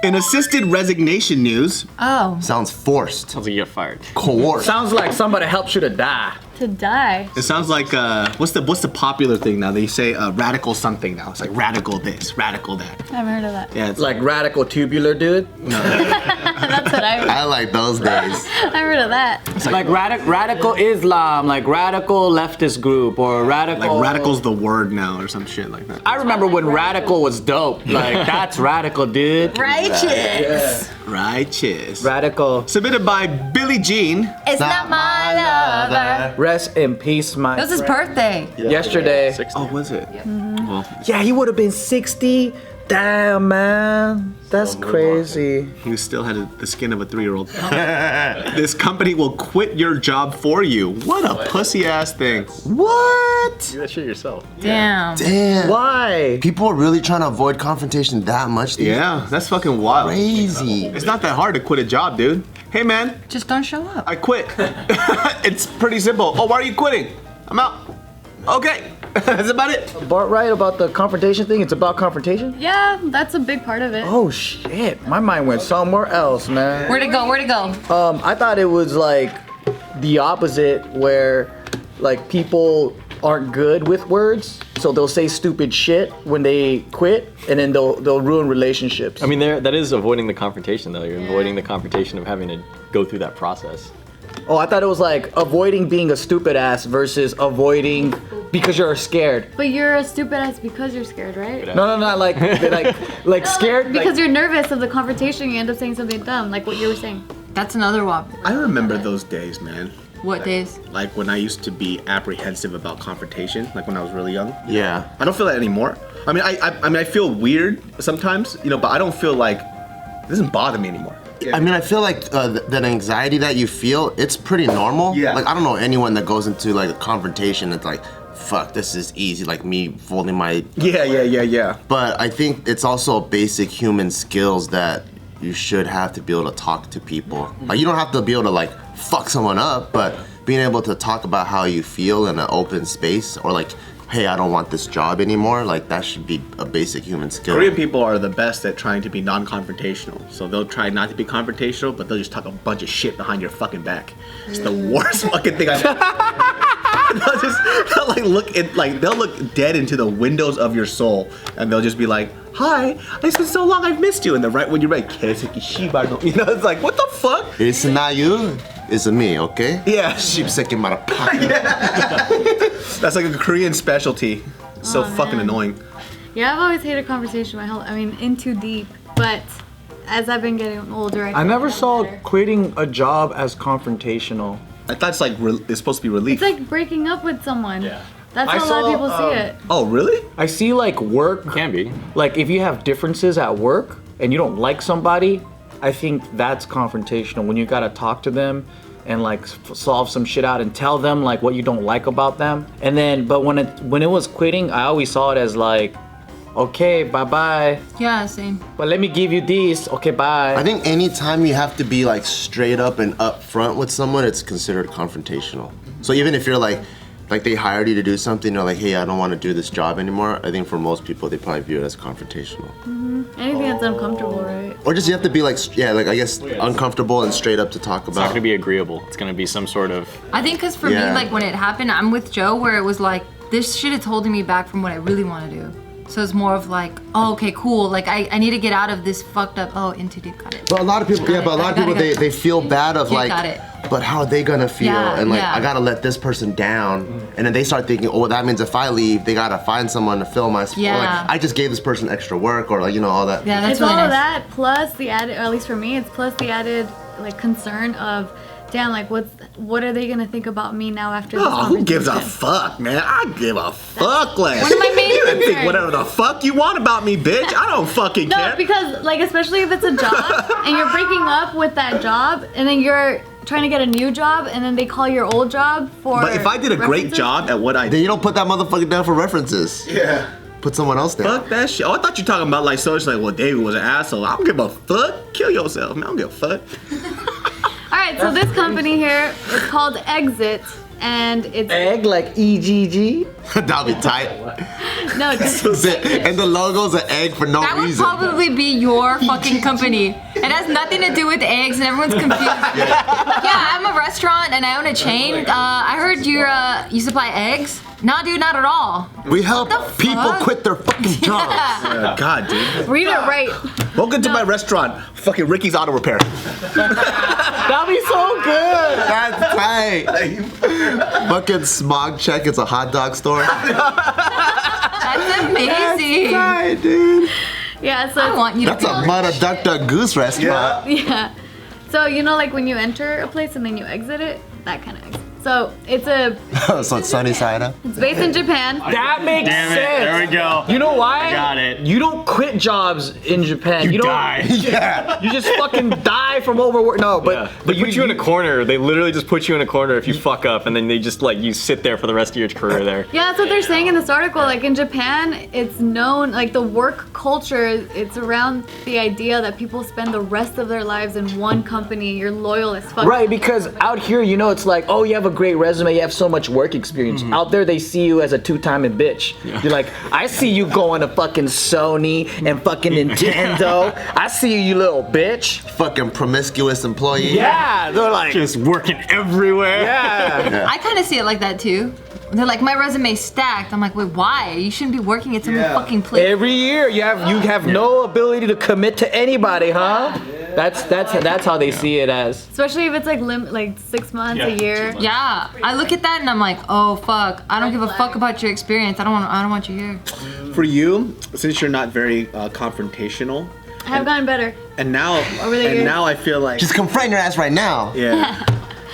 In assisted resignation news. Oh. Sounds forced. Sounds like you get fired. Coerced. Sounds like somebody helps you to die. To die. It sounds like what's the popular thing now? They say radical something now. It's like radical this, radical that. I haven't heard of that. Yeah, it's Like radical tubular, dude. That's what I heard. I like those days. I heard of that. It's like radical Islam, like radical leftist group, or radical. like radical's the word now or some shit like that. I remember when radical was dope. Like that's radical, dude. Righteous. Righteous. Radical. Submitted by Billie Jean. It's not my lover. Rest in peace, It my. was his birthday. Yesterday. 60. Oh, was it? Well, Yeah, he would have been 60. Damn, man. That's crazy. he still had the skin of a 3-year-old. This company will quit your job for you. What a pussy ass thing. What? Do that shit yourself. Damn. Damn. Why? People are really trying to avoid confrontation that much these Yeah, that's fucking wild. Crazy. It's not that hard to quit a job, dude. Hey man, Just don't show up. I quit. It's pretty simple. Oh, why are you quitting? I'm out. Okay, that's about it. Bart right about the confrontation thing? It's about confrontation? Yeah, that's a big part of it. Oh shit, my mind went somewhere else, man. Where'd it go? Where'd it go? I thought it was like the opposite, where like people aren't good with words, so they'll say stupid shit when they quit, and then they'll ruin relationships. I mean, that is avoiding the confrontation, though. You're avoiding the confrontation of having to go through that process. Oh, I thought it was like avoiding being a stupid ass versus avoiding because you're scared. But you're a stupid ass because you're scared, right? No, like scared. Because you're nervous of the confrontation, you end up saying something dumb, like what you were saying. That's another one. I remember those days, man. What days? Like when I used to be apprehensive about confrontation, like when I was really young. Yeah. I don't feel that anymore. I mean, I feel weird sometimes, but I don't feel like it doesn't bother me anymore. I mean, I feel like that anxiety that you feel, it's pretty normal. Yeah. Like, I don't know anyone that goes into like a confrontation that's like, fuck, this is easy, like me folding my... Yeah. But I think it's also basic human skills that you should have to be able to talk to people. Like, you don't have to be able to like fuck someone up, but being able to talk about how you feel in an open space, or like, hey, I don't want this job anymore, like that should be a basic human skill. Korean people are the best at trying to be non-confrontational. So they'll try not to be confrontational, but they'll just talk a bunch of shit behind your fucking back. It's the worst fucking thing I've they'll look dead into the windows of your soul, and they'll just be like, hi, it's been so long I've missed you. And then right when you're ready, it's like, what the fuck? It's not you, it's me, okay? Yeah. Shipseki marapaka. That's like a Korean specialty. So fucking annoying. Yeah, I've always hated conversation in too deep. But as I've been getting older, I never saw better. quitting a job as confrontational. I thought it's like it's supposed to be relief. It's like breaking up with someone. Yeah. That's I how a lot of saw, people see it. Oh, really? I see like work, Can be. like if you have differences at work and you don't like somebody, I think that's confrontational, when you gotta talk to them and like solve some shit out and tell them like what you don't like about them. And then, but when it was quitting, I always saw it as like, okay, bye-bye. Yeah, same. But let me give you this, okay, bye. I think anytime you have to be like straight up and upfront with someone, it's considered confrontational. So even if you're like they hired you to do something, you're like, hey, I don't want to do this job anymore, I think for most people, they probably view it as confrontational. Anything that's uncomfortable, right? Or just you have to be like, I guess uncomfortable and straight up to talk It's not about. going to be agreeable. It's going to be some sort of... I think because for Yeah. me, like when it happened, I'm with Joe, where it was like, this shit is holding me back from what I really want to do. So it's more of like, oh, okay, cool. Like I need to get out of this fucked up, into deep, got it. But a lot of people, Got it. they feel bad of Yeah, like, got it. but how are they gonna feel? Yeah, and like, yeah. I gotta let this person down. And then they start thinking, oh, that means if I leave, they gotta find someone to fill my spot. Yeah. Or like, I just gave this person extra work, or like, all that. Yeah, that's It's really all of nice. that plus the added, or at least for me, it's plus the added like concern of, damn, like what are they gonna think about me now after this Oh, who gives a conversation? fuck, man? I give a fuck less. One of my main You can think concerns. whatever the fuck you want about me, bitch. I don't fucking No, care. because like especially if it's a job and you're breaking up with that job and then you're trying to get a new job and then they call your old job for But if I did a great references. job at what I Then did, you don't put that motherfucker down for references. yeah. Put someone else down. Fuck that shit. Oh, I thought you were talking about like so it's like, well, David was an asshole. I don't give a fuck. Kill yourself, man. I don't give a fuck. All right, so this company here is called Exit. and it's Egg like EGG. That'll be tight. no, just And the logo's an egg for no That would reason. probably be your fucking company. It has nothing to do with eggs, and everyone's confused. Yeah, I'm a restaurant and I own a chain. I heard you supply eggs. Nah, dude, not at all. We help What the people fuck? quit their fucking jobs. Yeah. God, dude. read it right. Welcome to my restaurant. Fucking Ricky's Auto Repair. That'd be so good. That's tight. Fucking smog check. It's a hot dog store. That's amazing. Tight, dude. Yeah, so I want you That's to a be Mud Duck Duck Goose restaurant. yeah. So you know, like when you enter a place and then you exit it, that kind of exit. So it's So it's sunny side up. it's based in Japan. That makes Damn it, sense. there we go. You know why? I got it. You don't quit jobs in Japan. You don't, die. Yeah. You just fucking die from overwork. No, but Yeah. but They put you in a corner. They literally just put you in a corner if you fuck up, and then they just like you sit there for the rest of your career there. Yeah, that's what they're saying in this article. Like in Japan, it's known, like the work culture, it's around the idea that people spend the rest of their lives in one company. You're loyal as fuck. Right, because out here, you know, it's like, oh, you have a great resume, you have so much work experience. Out there, they see you as a two-timing bitch. You're like, I see you going to fucking Sony and fucking Nintendo. I see you, you little bitch. Fucking promiscuous employee. Yeah, they're like, Just working everywhere. yeah. I kind of see it like that too. They're like, my resume's stacked. I'm like, wait, why? You shouldn't be working at some fucking place. Every year, you have no ability to commit to anybody, huh? That's how they see it as. Especially if it's like 6 months, a year. Yeah, I look at that and I'm like, oh fuck, I don't give a fuck about your experience. I don't want you here. For you, since you're not very confrontational, I have gotten better. and now Over the years. now I feel like Just confront your ass right now. yeah.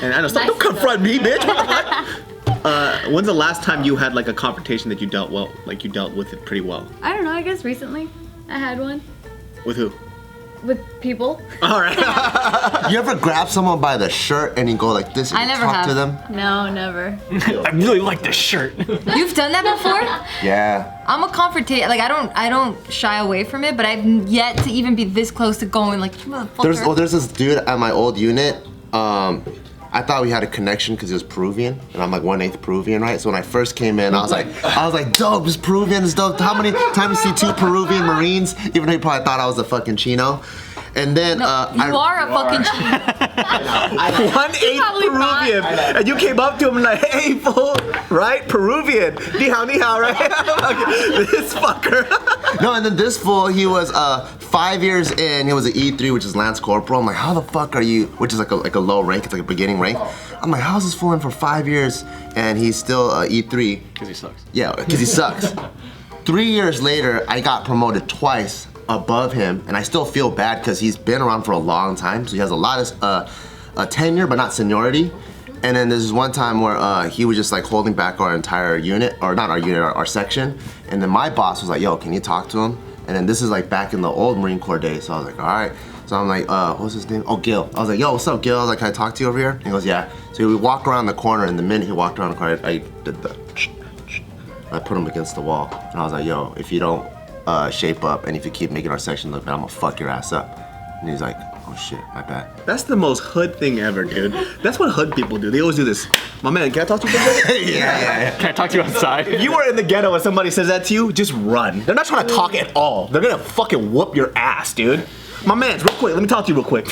And I know, don't confront me, bitch. What the fuck? When's the last time you had like a confrontation that you dealt with it pretty well? I don't know, I guess recently I had one With who? with people. All right. You ever grab someone by the shirt and you go like this and I you never talk have. to them? No, never. I really like this shirt. You've done that before? Yeah. I'm a confrontation. Like I don't shy away from it, but I've yet to even be this close to going like, you motherfucker. There's this dude at my old unit. I thought we had a connection because he was Peruvian, and I'm like 1/8 Peruvian, right? So when I first came in, I was like, dope, this Peruvian is dope. How many times you see 2 Peruvian Marines? Even though he probably thought I was a fucking Chino. And then you are a fucking cheat. 1/8 probably Peruvian, and you came up to him like, "Hey, fool, right? Peruvian, ni hao, right?" This fucker. No, and then this fool, he was 5 years in. He was an E3, which is Lance Corporal. I'm like, how the fuck are you? Which is like a low rank. It's like a beginning rank. I'm like, how's this fool in for 5 years and he's still E3? Because he sucks. Yeah, because he sucks. 3 years later, I got promoted twice above him, and I still feel bad because he's been around for a long time, so he has a lot of tenure, but not seniority. And then there's one time where he was just like holding back our entire unit, or not our unit, our section. And then my boss was like, yo, can you talk to him? And then this is like back in the old Marine Corps days, so I was like, all right. So I'm like, what's his name? Oh, Gil. I was like, yo, what's up, Gil? I was like, can I talk to you over here? He goes, yeah. So we walk around the corner, and the minute he walked around the corner, I did the, I put him against the wall. And I was like, yo, if you don't shape up, and if you keep making our section look bad, I'm gonna fuck your ass up. And he's like, oh shit, my bad. That's the most hood thing ever, dude. That's what hood people do. They always do this. My man, can I talk to you? Yeah. Can I talk to you outside? If you were in the ghetto and somebody says that to you, just run. They're not trying to talk at all. They're gonna fucking whoop your ass, dude. My man, real quick, let me talk to you real quick.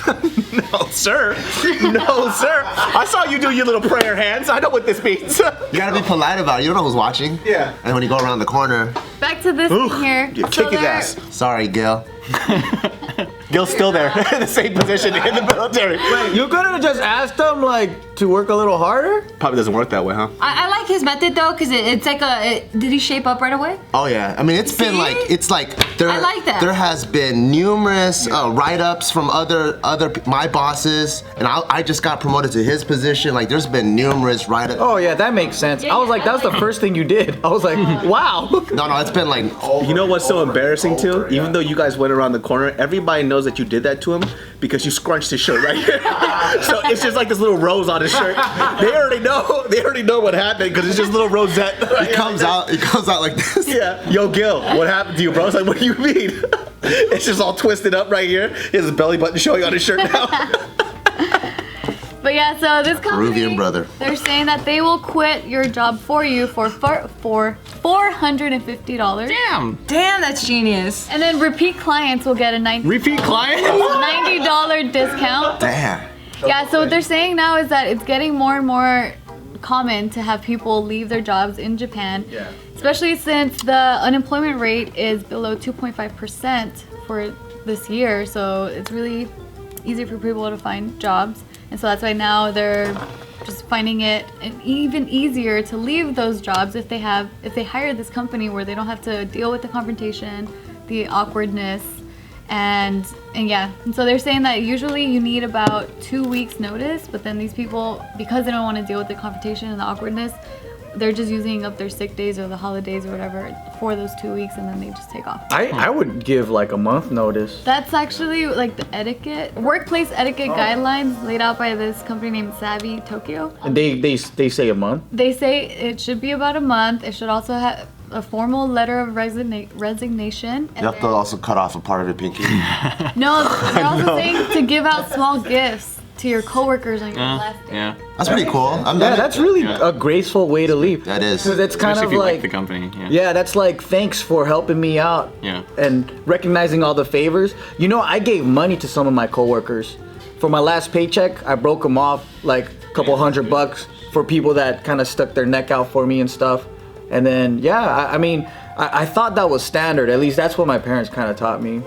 No, sir. No, sir. I saw you do your little prayer hands. I know what this means. You gotta be polite about it. You don't know who's watching. Yeah. And when you go around the corner, Back to this Ooh, thing here. you kick his ass. sorry, Gil. Gil's still there, in the same position in the military. You couldn't have just asked them like to work a little harder? Probably doesn't work that way, huh? I like his method though, cause it's like did he shape up right away? Oh yeah. I mean, it's been like, it's like there. I like that. There has been numerous write-ups from my bosses, and I just got promoted to his position. Like, there's been numerous write-ups. Oh yeah, that makes sense. I was like, that was the first thing you did. I was like, wow. No, it's been like. You know what's so embarrassing too? Even though you guys went around the corner, everybody knows that you did that to him because you scrunched his shirt right here. So it's just like this little rose on his shirt. They already know what happened because it's just little rosette. It comes out like this. Yeah. Yo, Gil, what happened to you, bro? It's like, what do you mean? It's just all twisted up right here. He has his belly button showing on his shirt now. But But yeah, so this company, Peruvian brother. they're saying that they will quit your job for you for $450. Damn, that's genius. And then repeat clients will get a Repeat client? $90 discount. Damn. Yeah, so what they're saying now is that it's getting more and more common to have people leave their jobs in Japan. Yeah. Especially since the unemployment rate is below 2.5% for this year. So it's really easy for people to find jobs. And so that's why now they're just finding it even easier to leave those jobs if they hire this company where they don't have to deal with the confrontation, the awkwardness, and so they're saying that usually you need about 2 weeks notice, but then these people, because they don't want to deal with the confrontation and the awkwardness, they're just using up their sick days or the holidays or whatever for those 2 weeks, and then they just take off. I would give like a month notice. That's actually like the workplace etiquette guidelines laid out by this company named Savvy Tokyo. And they say a month. They say it should be about a month. It should also have a formal letter of resignation. You have to also cut off a part of your pinky. No, they're also saying to give out small gifts to your coworkers on your last day. Yeah. That's pretty cool. Yeah, that's really a graceful way to leave. That is. Because it's kind Especially of if you like like the company. Yeah. yeah, that's like thanks for helping me out. Yeah. And recognizing all the favors. You know, I gave money to some of my coworkers. For my last paycheck, I broke them off like a couple $100 for people that kind of stuck their neck out for me and stuff. And then, yeah, I mean, I thought that was standard. At least that's what my parents kind of taught me.